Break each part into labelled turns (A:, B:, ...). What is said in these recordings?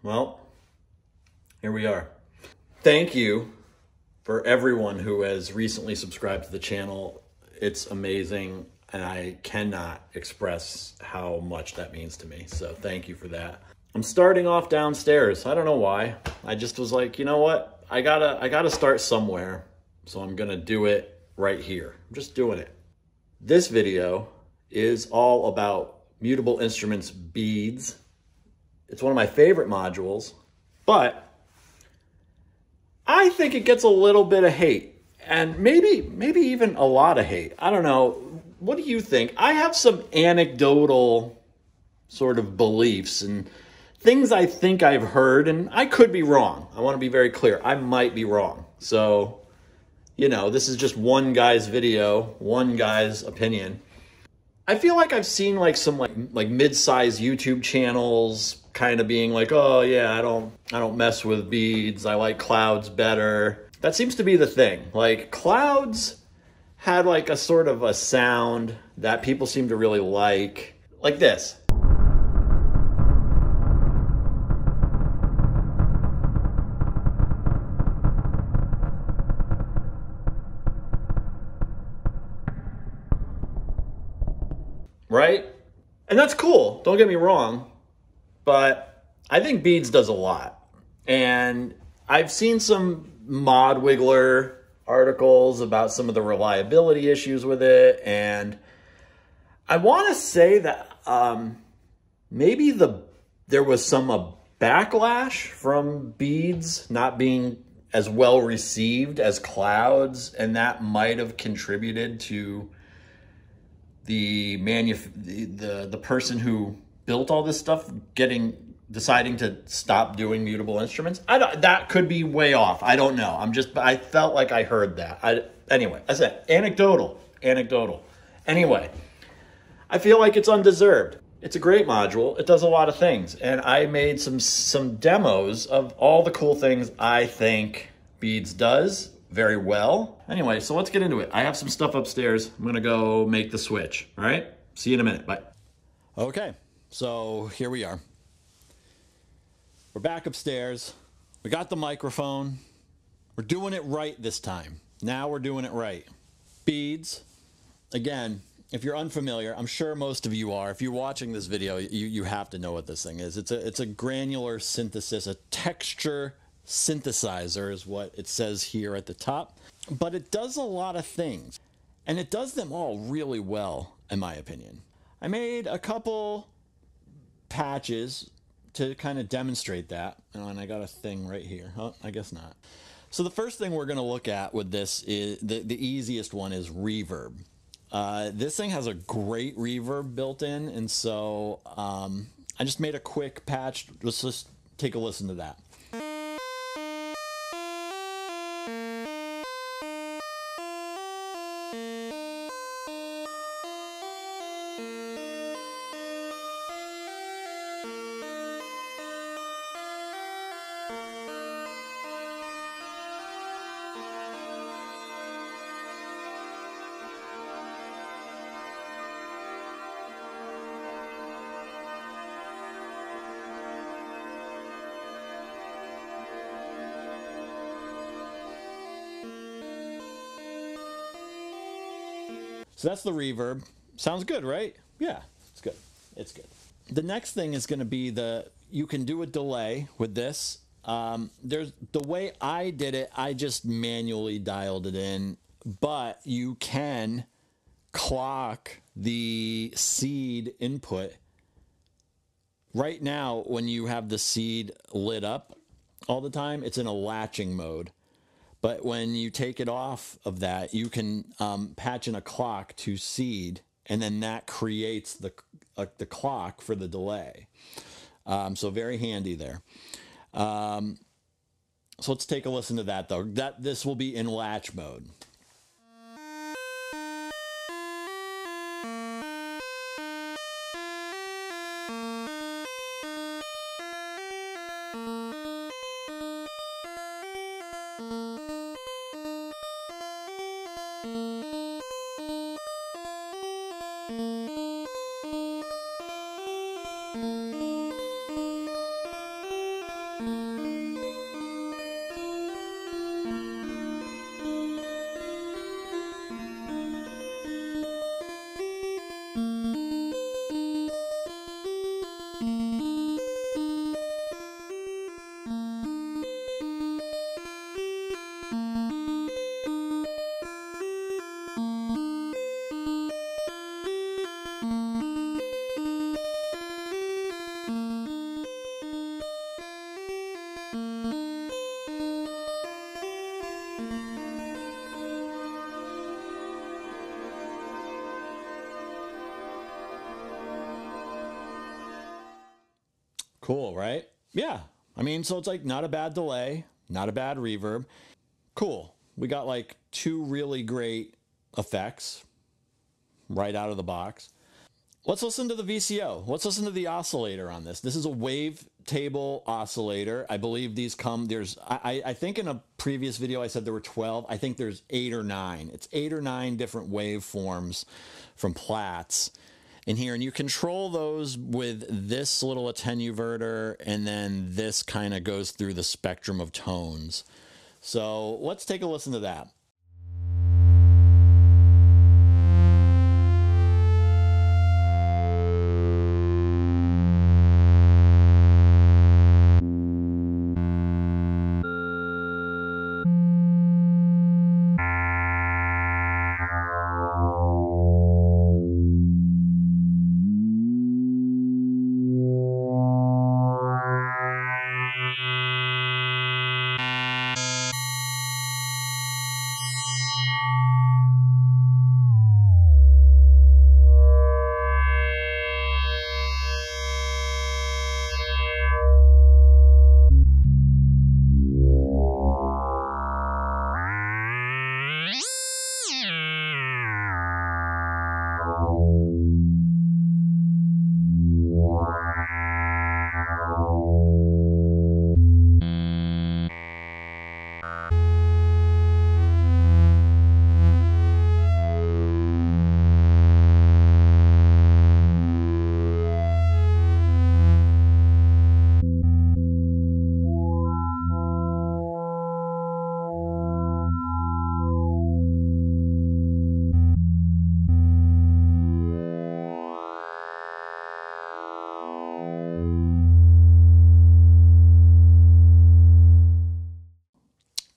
A: Well, here we are. Thank you for everyone who has recently subscribed to the channel. It's amazing, and I cannot express how much that means to me. So thank you for that. I'm starting off downstairs. I don't know why. I just was like, you know what? I gotta start somewhere. So I'm gonna do it right here. I'm just doing it. This video is all about Mutable Instruments beads. It's one of my favorite modules, but I think it gets a little bit of hate, and maybe even a lot of hate. I don't know. What do you think? I have some anecdotal sort of beliefs and things I think I've heard, and I could be wrong. I want to be very clear. I might be wrong. So, you know, this is just one guy's video, one guy's opinion. I feel like I've seen like some like mid-sized YouTube channels kind of being like, oh yeah, I don't mess with beads. I like clouds better. That seems to be the thing. Like clouds had like a sort of a sound that people seem to really like this. Right? And that's cool. Don't get me wrong. But I think beads does a lot. And I've seen some Mod Wiggler articles about some of the reliability issues with it. And I want to say that maybe there was some backlash from beads not being as well received as clouds. And that might have contributed to the person who built all this stuff deciding to stop doing mutable instruments. That could be way off. I don't know. I felt like I heard that. Anyway, I said anecdotal. Anyway, I feel like it's undeserved. It's a great module. It does a lot of things, and I made some demos of all the cool things I think beads does very well. Anyway, so let's get into it. I have some stuff upstairs. I'm gonna go make the switch. All right, see you in a minute. Bye. Okay, so here we are. We're back upstairs. We got the microphone. We're doing it right this time. Now we're doing it right. Beads, again, if you're unfamiliar, I'm sure most of you are. If you're watching this video, you have to know what this thing is. It's a granular synthesis, a texture synthesizer is what it says here at the top, but it does a lot of things, and it does them all really well, in my opinion. I made a couple patches to kind of demonstrate that, and I got a thing right here. Oh, I guess not. So the first thing we're going to look at with this is the easiest one is reverb. This thing has a great reverb built in, and so I just made a quick patch. Let's just take a listen to that. So that's the reverb. Sounds good, right? Yeah, it's good. It's good. The next thing is going to be you can do a delay with this. The way I did it, I just manually dialed it in, but you can clock the seed input. Right now, when you have the seed lit up all the time, it's in a latching mode. But when you take it off of that, you can patch in a clock to seed, and then that creates the clock for the delay. So very handy there. So let's take a listen to that, though. This will be in latch mode. Cool, right? Yeah. I mean, so it's like not a bad delay, not a bad reverb. Cool. We got like two really great effects right out of the box. Let's listen to the VCO. Let's listen to the oscillator on this. This is a wavetable oscillator. I believe these come, I think in a previous video I said there were 12. I think there's 8 or 9. It's 8 or 9 different waveforms from Platts in here. And you control those with this little attenuverter, and then this kind of goes through the spectrum of tones. So let's take a listen to that.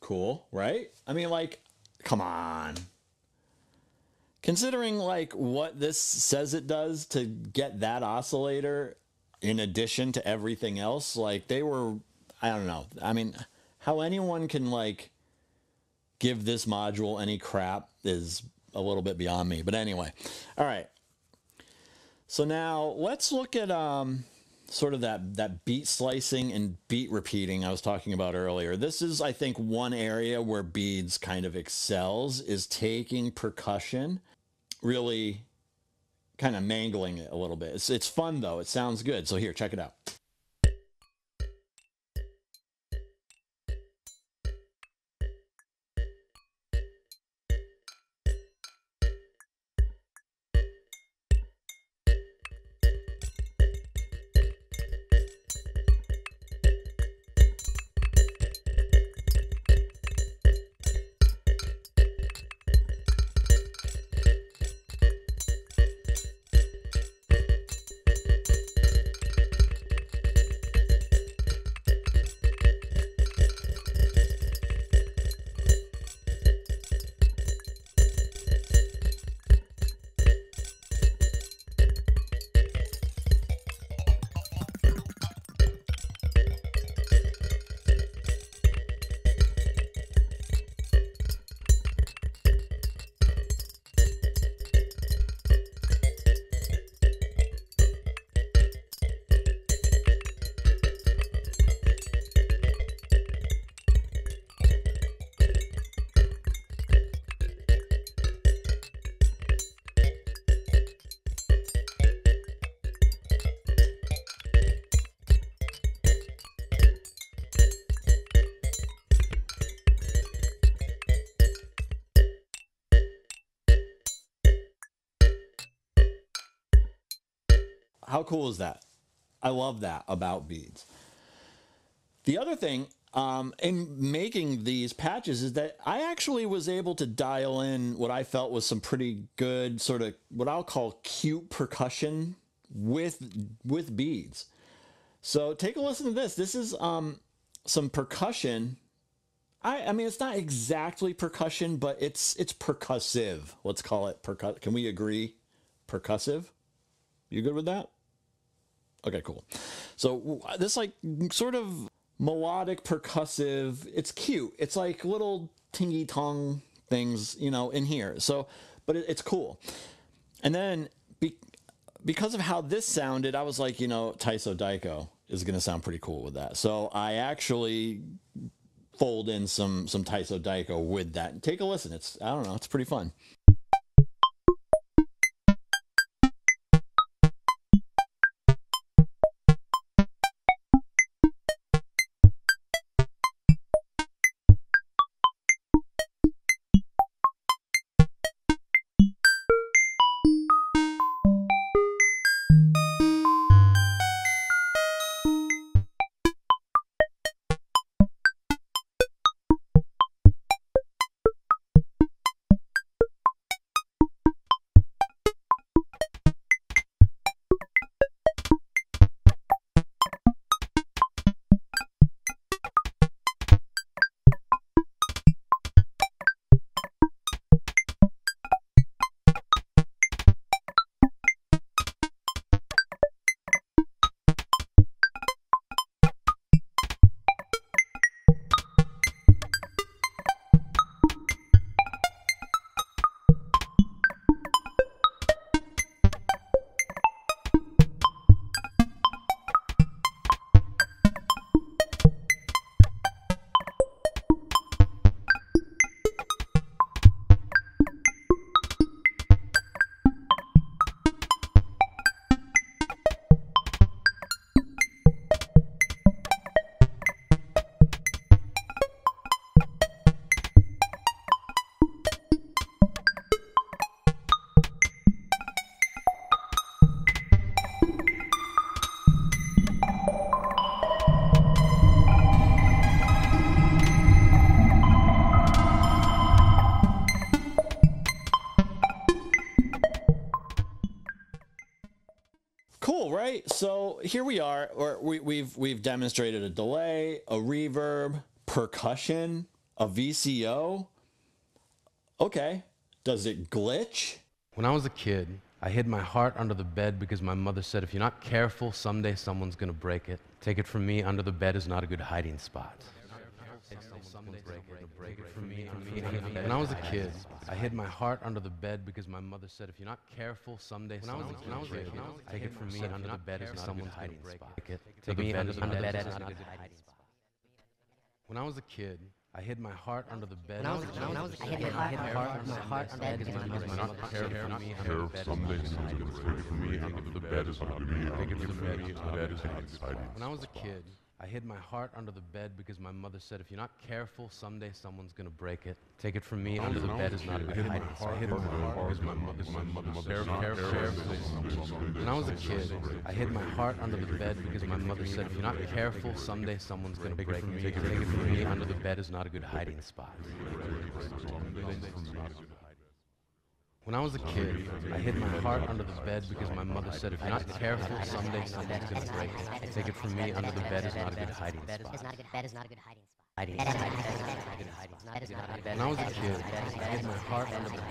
A: Cool, right? I mean, like, come on. Considering like what this says it does to get that oscillator in addition to everything else, like they were, I don't know. I mean, how anyone can like give this module any crap is a little bit beyond me. But anyway, all right. So now let's look at sort of that beat slicing and beat repeating I was talking about earlier. This is, I think, one area where Beads kind of excels, is taking percussion, really kind of mangling it a little bit. It's fun though. It sounds good. So here, check it out. How cool is that? I love that about Beads. The other thing in making these patches is that I actually was able to dial in what I felt was some pretty good sort of what I'll call cute percussion with Beads. So take a listen to this. This is some percussion. I mean, it's not exactly percussion, but it's percussive. Let's call it percussive. Can we agree? Percussive? You good with that? Okay, cool. So this like sort of melodic percussive, it's cute. It's like little tingy tong things, you know, in here. So, but it's cool. And then because of how this sounded, I was like, you know, Tyso-daiko. is going to sound pretty cool with that. So I actually fold in some Tyso-daiko with that. Take a listen. I don't know, it's pretty fun. Cool, right? So here we are. We've demonstrated a delay, a reverb, percussion, a VCO. Okay, does it glitch?
B: When I was a kid, I hid my heart under the bed because my mother said, if you're not careful, someday someone's gonna break it. Take it from me, under the bed is not a good hiding spot. When I was a kid, I hid my heart under the bed because my mother said, if you're not careful, someday someone's gonna break it. Take it from me, under the bed is not a good hiding spot. Take me under the bed is not a good hiding spot. When I was a kid, I hid my heart under the bed. I hid my heart under the bed because my mother said, not careful, someday someone's gonna take it from me, under the bed is not a good hiding spot. When I was a kid, I hid my heart under the bed because my mother said, if you're not careful, someday someone's gonna break it. Take it from me, under the bed is not a good hiding spot. I hid my heart because my mother said, careful. When I was a kid, I hid my heart under the bed because my mother said, if you're not careful, someday someone's gonna break it. Take it from me, under the bed is not a good hiding spot. When I was a kid, I hid my heart under the bed because my mother said, if you're not careful, someday someone's gonna break it. Take it from me, under the bed is not a good hiding spot. When I was a kid, I hid my heart under the bed.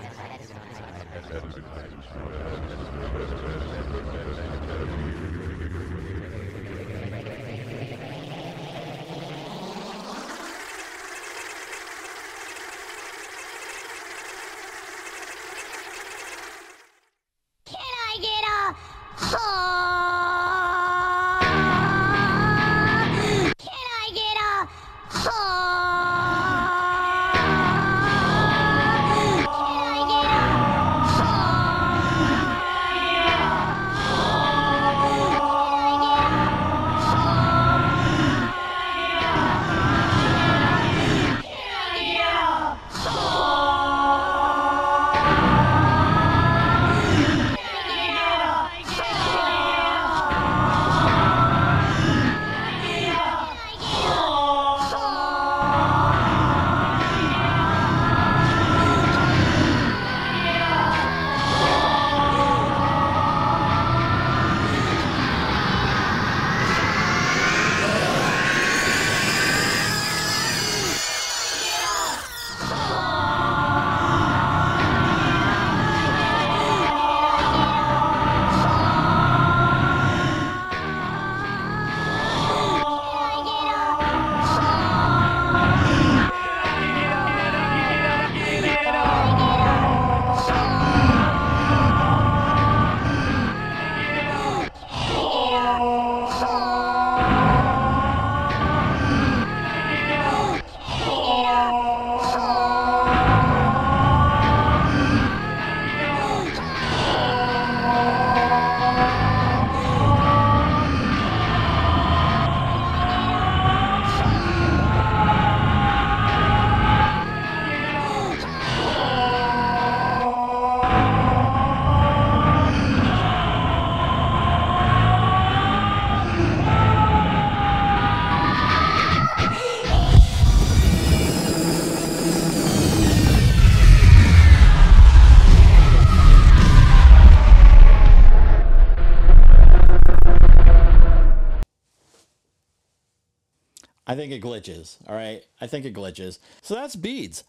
A: I think it glitches. All right. I think it glitches. So that's beads.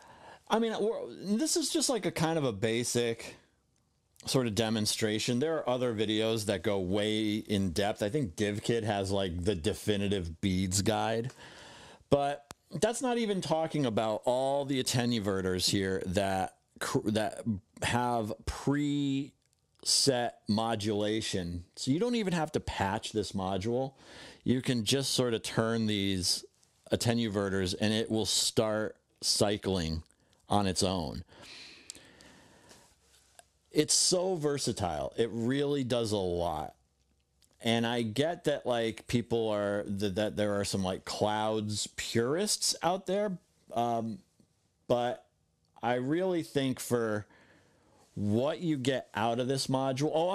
A: I mean, this is just like a kind of a basic sort of demonstration. There are other videos that go way in depth. I think DivKid has like the definitive beads guide, but that's not even talking about all the attenuverters here that have preset modulation. So you don't even have to patch this module. You can just sort of turn these attenuverters and it will start cycling on its own. It's so versatile. It really does a lot. And I get that like people are that there are some like clouds purists out there, but I really think for what you get out of this module. Oh,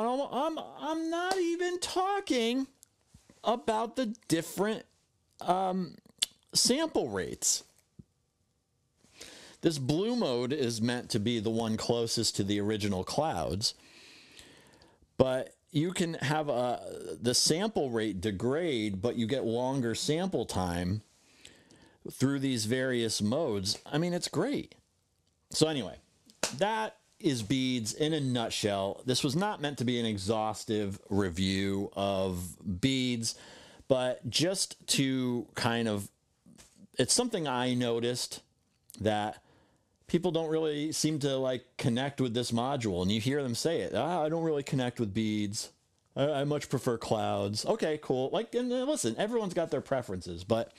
A: I'm not even talking about the different sample rates. This blue mode is meant to be the one closest to the original clouds, but you can have the sample rate degrade, but you get longer sample time through these various modes. I mean, it's great. So anyway, that is beads in a nutshell. This was not meant to be an exhaustive review of beads, but just to kind of, it's something I noticed that people don't really seem to like connect with this module, and you hear them say it. I don't really connect with beads. I much prefer clouds. Okay, cool. Like, and listen, everyone's got their preferences, but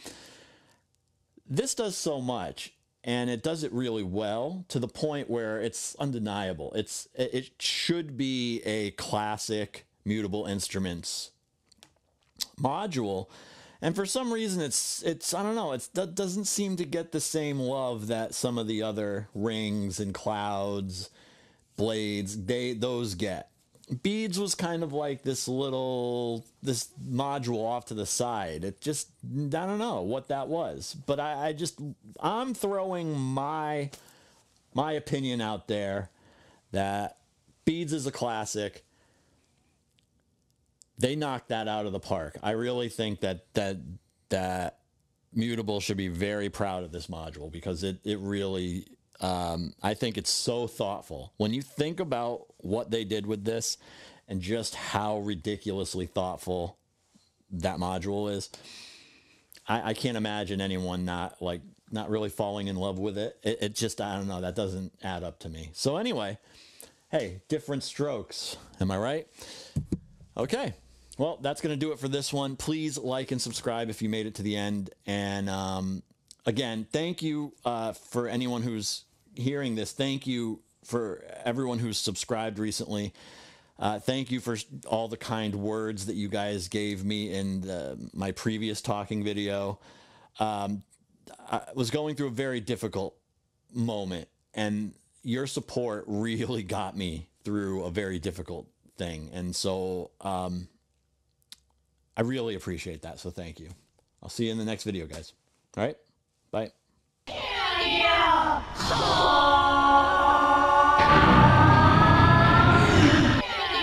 A: this does so much, and it does it really well to the point where it's undeniable. It should be a classic Mutable Instruments module. And for some reason, it's I don't know, it doesn't seem to get the same love that some of the other rings and clouds, blades, those get. Beads was kind of like this module off to the side. It just, I don't know what that was. But I'm throwing my opinion out there that beads is a classic. They knocked that out of the park. I really think that Mutable should be very proud of this module because it really, I think it's so thoughtful. When you think about what they did with this and just how ridiculously thoughtful that module is, I can't imagine anyone not really falling in love with it. It just, I don't know, that doesn't add up to me. So anyway, hey, different strokes. Am I right? Okay. Well, that's going to do it for this one. Please like and subscribe if you made it to the end. And again, thank you for anyone who's hearing this. Thank you for everyone who's subscribed recently. Thank you for all the kind words that you guys gave me in my previous talking video. I was going through a very difficult moment, and your support really got me through a very difficult thing. And so I really appreciate that. So thank you. I'll see you in the next video, guys. All right. Bye.